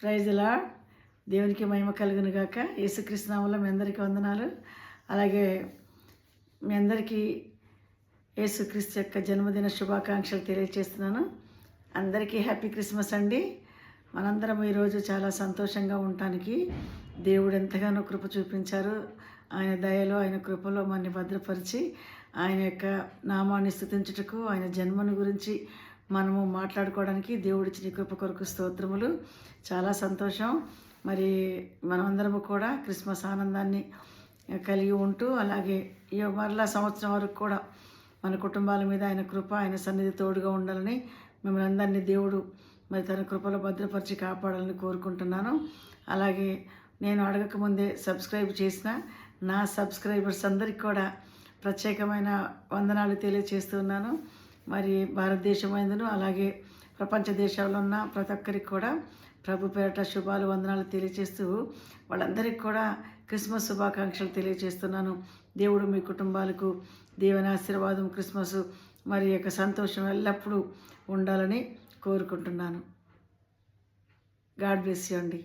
Praise the lord. దేవునికి మహిమ కలుగును గాక. యేసుక్రీస్తు నామములో మీ అందరికీ వందనాలు. అలాగే మీ అందరికీ యేసుక్రీస్తు యొక్క జన్మదిన శుభాకాంక్షలు తెలియజేస్తున్నాను. అందరికీ హ్యాపీ క్రిస్మస్ అండి. మనందరం ఈరోజు చాలా సంతోషంగా ఉండటానికి దేవుడు ఎంతగానో కృప చూపించారు. ఆయన దయలో, ఆయన కృపలో మనని భద్రపరిచి ఆయన యొక్క నామాన్ని స్తుతించుటకు, ఆయన జన్మను గురించి మనము మాట్లాడుకోవడానికి దేవుడిచ్చిన కృప కొరకు స్తోత్రములు. చాలా సంతోషం. మరి మనమందరము కూడా క్రిస్మస్ ఆనందాన్ని కలిగి ఉంటూ, అలాగే ఈ మరలా సంవత్సరం వరకు కూడా మన కుటుంబాల మీద ఆయన కృప, ఆయన సన్నిధి తోడుగా ఉండాలని మిమ్మల్ని అందరినీ దేవుడు మరి తన కృపలో భద్రపరిచి కాపాడాలని కోరుకుంటున్నాను. అలాగే నేను అడగకముందే సబ్స్క్రైబ్ చేసిన నా సబ్స్క్రైబర్స్ అందరికీ కూడా ప్రత్యేకమైన వందనాలు తెలియజేస్తున్నాను. మరి భారతదేశమైందను అలాగే ప్రపంచ దేశాల్లో ఉన్న ప్రతి ఒక్కరికి కూడా ప్రభు పేరట శుభాలు వందనాలు తెలియజేస్తూ వాళ్ళందరికీ కూడా క్రిస్మస్ శుభాకాంక్షలు తెలియజేస్తున్నాను. దేవుడు మీ కుటుంబాలకు దేవుని ఆశీర్వాదం, క్రిస్మస్ మరి యొక్క సంతోషం ఎల్లప్పుడూ ఉండాలని కోరుకుంటున్నాను. గాడ్ బ్లెస్ యూ అండి.